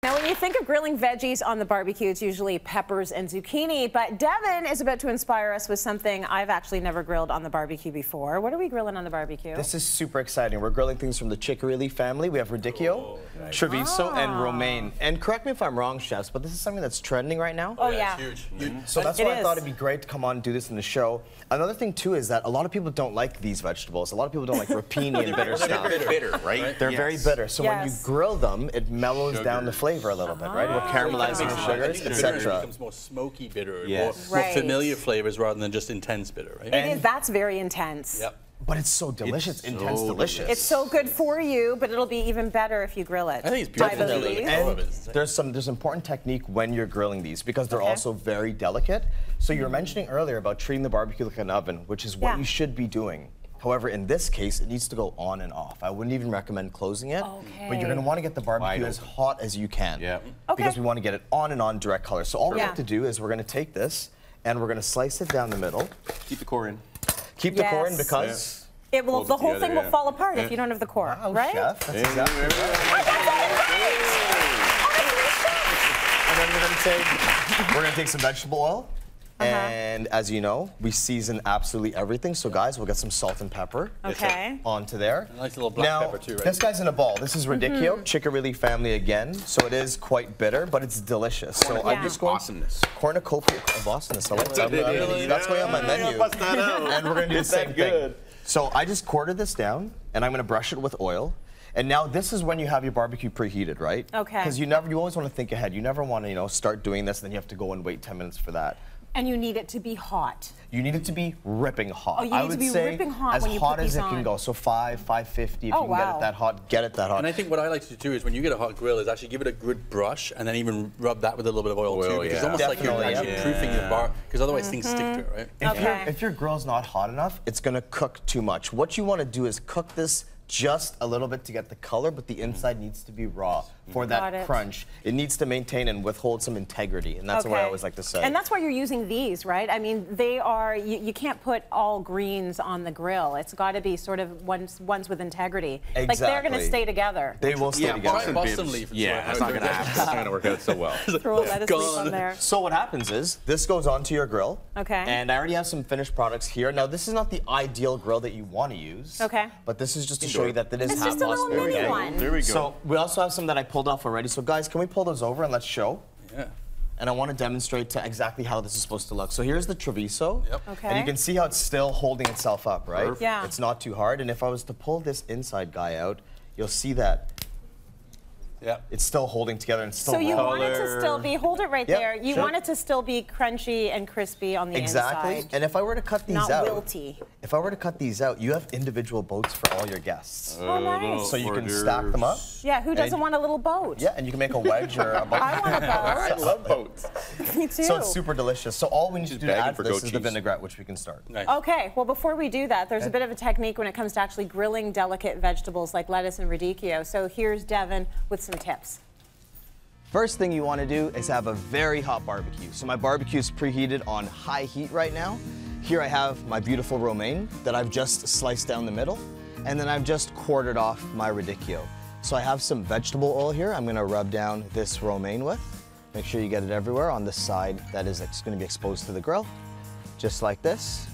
Now, when you think of grilling veggies on the barbecue, it's usually peppers and zucchini, but Devin is about to inspire us with something I've actually never grilled on the barbecue before. What are we grilling on the barbecue? This is super exciting. We're grilling things from the Ciccarelli family. We have radicchio, chorizo, and romaine. And correct me if I'm wrong, chefs, but this is something that's trending right now. Oh, yeah. It's huge. So that's why I thought it'd be great to come on and do this in the show. Another thing, too, is that a lot of people don't like these vegetables. A lot of people don't like rapini and bitter stuff. They're very bitter, right? They're very bitter. So when you grill them, it mellows down the flavor a little bit, right? We're caramelizing the sugars, etc. It becomes more smoky bitter, more familiar flavors rather than just intense bitter, right? That's very intense. Yep. But it's so delicious, intense delicious. It's so good for you, but it'll be even better if you grill it. I think it's beautiful. And there's important technique when you're grilling these because they're also very delicate. So you were mentioning earlier about treating the barbecue like an oven, which is what you should be doing. However, in this case, it needs to go on and off. I wouldn't even recommend closing it, but you're going to want to get the barbecue as hot as you can because we want to get it on and on direct color. So all we have to do is we're going to take this and we're going to slice it down the middle. Keep the core in. Keep the core in because it will. The whole thing will fall apart if you don't have the core, right? Chef, that's exactly right. And then we're going to take some vegetable oil. And as you know, we season absolutely everything. So guys, we'll get some salt and pepper onto there. A nice little black pepper too, right? This guy's in a ball. This is radicchio, Ciccarelli family again. So it is quite bitter, but it's delicious. So I'm just going cornucopia of awesomeness. I like that. That's going on my menu. And we're going to do the same thing. So I just quarter this down, and I'm going to brush it with oil. And now this is when you have your barbecue preheated, right? Okay. Because you always want to think ahead. You never want to, start doing this, and then you have to go and wait 10 minutes for that. And you need it to be hot. You need it to be ripping hot. Oh, you need to be ripping hot as when you hot put as these it can go. So 550. If you can get it that hot, get it that hot. And I think what I like to do is when you get a hot grill is actually give it a good brush and then even rub that with a little bit of oil too. Because it's almost like you're actually proofing your bar because otherwise things stick to it, right? If your grill's not hot enough, it's going to cook too much. What you want to do is cook this just a little bit to get the color, but the inside needs to be raw for that crunch. It needs to maintain and withhold some integrity, and that's what I always like to say. And that's why you're using these, right? I mean, they are, you can't put all greens on the grill. It's got to be sort of ones with integrity. Exactly. Like they're going to stay together. They will stay together. Boston leaf. That's not going to happen. It's not going to work out so well. Throw a lettuce leaf on there. So what happens is, this goes onto your grill. Okay. And I already have some finished products here. Now, this is not the ideal grill that you want to use. Okay. But this is just to show you that it is It's just a little mini one. There we go. So we also have some that I pulled off already. So guys, can we pull those over and let's show? Yeah. And I want to demonstrate exactly how this is supposed to look. So here's the chorizo. Okay. And you can see how it's still holding itself up, right? Yeah. It's not too hard. And if I was to pull this inside guy out, you'll see that it's still holding together and still So you want it to still be, hold it right there, you want it to still be crunchy and crispy on the inside. And if I were to cut these out, not wilty. If I were to cut these out, you have individual boats for all your guests. Oh, nice. So you can stack them up. Yeah, who doesn't want a little boat? Yeah, and you can make a wedge or a boat. I want a boat. I love boats. Me too. So it's super delicious. So all we need to do to add this is the vinaigrette, which we can start. Okay, well before we do that, there's a bit of a technique when it comes to actually grilling delicate vegetables like lettuce and radicchio. So here's Devin with some tips. First thing you want to do is have a very hot barbecue. So my barbecue is preheated on high heat right now. Here I have my beautiful romaine that I've just sliced down the middle, and then I've just quartered off my radicchio. So I have some vegetable oil here I'm going to rub down this romaine with. Make sure you get it everywhere on the side that is going to be exposed to the grill, just like this.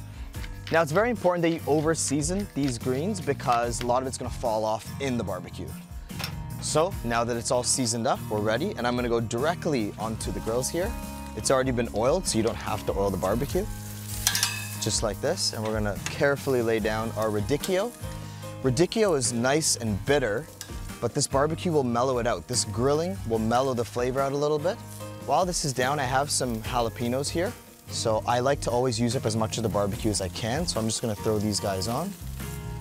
Now it's very important that you over season these greens because a lot of it's going to fall off in the barbecue. So now that it's all seasoned up, we're ready, and I'm gonna go directly onto the grills here. It's already been oiled, so you don't have to oil the barbecue. Just like this, and we're gonna carefully lay down our radicchio. Radicchio is nice and bitter, but this barbecue will mellow it out. This grilling will mellow the flavor out a little bit. While this is down, I have some jalapenos here. So I like to always use up as much of the barbecue as I can, so I'm just gonna throw these guys on.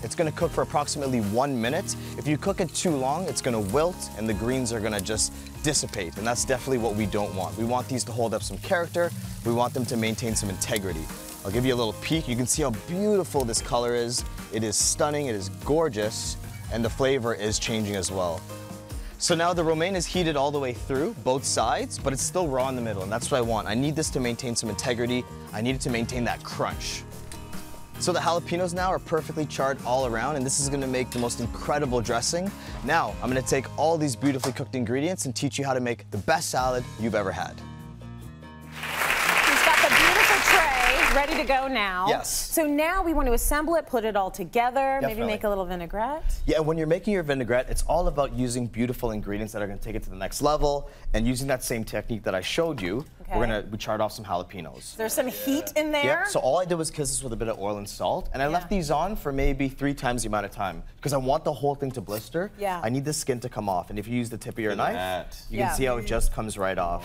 It's gonna cook for approximately 1 minute. If you cook it too long, it's gonna wilt and the greens are gonna just dissipate, and that's definitely what we don't want. We want these to hold up some character. We want them to maintain some integrity. I'll give you a little peek. You can see how beautiful this color is. It is stunning, it is gorgeous, and the flavor is changing as well. So now the romaine is heated all the way through, both sides, but it's still raw in the middle, and that's what I want. I need this to maintain some integrity. I need it to maintain that crunch. So the jalapenos now are perfectly charred all around, and this is gonna make the most incredible dressing. Now, I'm gonna take all these beautifully cooked ingredients and teach you how to make the best salad you've ever had. He's got the beautiful tray ready to go now. Yes. So now we want to assemble it, put it all together, maybe Definitely. make a little vinaigrette. Yeah, when you're making your vinaigrette, it's all about using beautiful ingredients that are gonna take it to the next level, and using that same technique that I showed you, we charred off some jalapenos. There's some heat in there. Yeah, so all I did was kiss this with a bit of oil and salt, and I left these on for maybe 3 times the amount of time, because I want the whole thing to blister. Yeah. I need the skin to come off, and if you use the tip of your knife, you Yeah. can see how it just comes right off.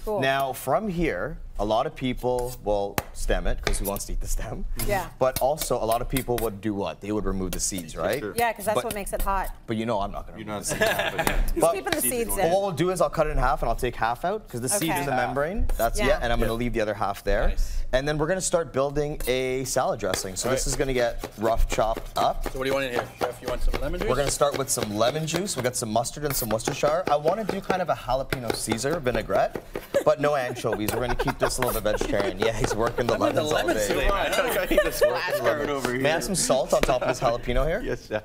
Cool. Now, from here, a lot of people will stem it, because who wants to eat the stem? Yeah. But also, a lot of people would do what? They would remove the seeds, right? Yeah, because that's what makes it hot. But you know I'm not going to. You're not seeing that, He's keeping the seeds But in. what we'll do is I'll cut it in half and I'll take half out because the seeds in the membrane. That's and I'm going to leave the other half there. Nice. And then we're going to start building a salad dressing. So this is going to get rough chopped up. So what do you want in here, Chef? You want some lemon juice? We're going to start with some lemon juice. We got some mustard and some Worcestershire. I want to do kind of a jalapeno Caesar vinaigrette, but no anchovies. We're going to keep this a little bit vegetarian. Yeah, he's working the lemons all day. today, man. I need the splash card over here. May I have some salt on top of this jalapeno here? Yes, Chef.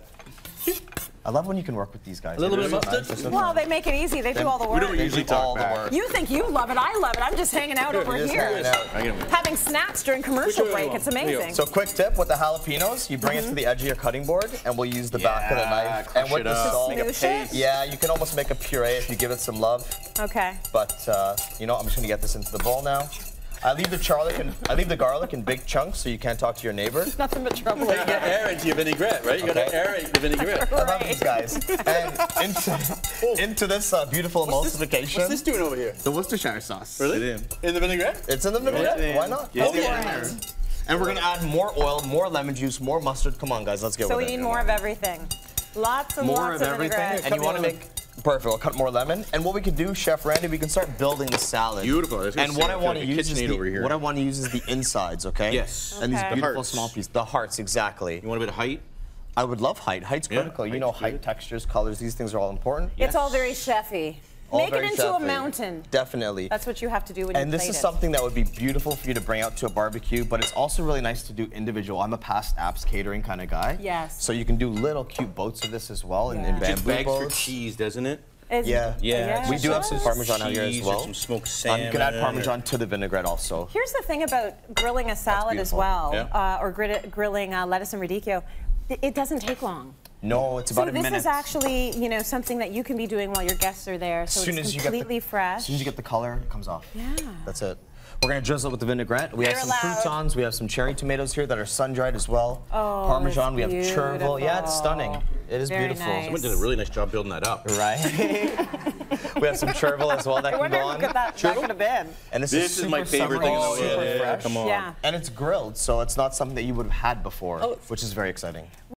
I love when you can work with these guys. A little They're bit of really mustard? nice. Well, they make it easy. They do all the work. don't usually They do all talk the back. work. You think you love it. I love it. I'm just hanging out over Just here. hanging out. Having snacks during commercial Which way break. we It's want? amazing. So quick tip with the jalapenos, you bring it to the edge of your cutting board and we'll use the back of the knife. crush And with it the up. salt, Smoosh it? yeah, you can almost make a puree if you give it some love. Okay. But you know, I'm just gonna get this into the bowl now. I leave the garlic in big chunks so you can't talk to your neighbor. Nothing but trouble. You gotta air into your vinaigrette, right? You gotta Okay. aerate the vinaigrette. I love these guys. And into this beautiful emulsification. What's this doing over here? The Worcestershire sauce. Really? In the vinaigrette? It's in the vinaigrette. in. Why not? Yeah. Let's get Go in for there. it. And we're gonna add more oil, more lemon juice, more mustard. Come on, guys, let's get So with we it. need more of everything. Lots and More lots of of everything, vinaigrette. and you want to make perfect. I'll cut more lemon, and what we can do, Chef Randy, we can start building the salad. Beautiful. And what I want to use is over here. what I want to use is the insides, okay? Yes. And these Okay. beautiful hearts. small pieces, the hearts, exactly. You want a bit of height? I would love height. Height's critical. You height's know, height, good. textures, colors. These things are all important. It's all very chefy. All Make it very into a chefy. mountain. Definitely. That's what you have to do when you And this plate is it. something that would be beautiful for you to bring out to a barbecue, but it's also really nice to do individual. I'm a past apps catering kind of guy. Yes. So you can do little cute boats of this as well, in Yeah. Just bamboo bags for boats. cheese, doesn't it? Is- Yeah. We do have some Parmesan out here as Cheese well. or some smoked salmon. You can add Parmesan to the vinaigrette also. Here's the thing about grilling a salad as beautiful. well, Yeah. or grilling lettuce and radicchio. It doesn't take long. No, it's So about a this minute. is actually, you know, something that you can be doing while your guests are there. So it's completely fresh. As soon as you get the color, it comes off. Yeah. That's it. We're gonna drizzle it with the vinaigrette. We have You're some allowed. croutons. We have some cherry tomatoes here that are sun-dried as well. Oh, Parmesan. We have it's chervil. Yeah, it's stunning. beautiful. It is Very beautiful. nice. Someone did a really nice job building that up. Right? We have some chervil as well that I can wonder go who on. that could have been. And this This is my super favorite thing in the summery, world. super Yeah, fresh. come on. Yeah. And it's grilled, so it's not something that you would have had before, which is very exciting.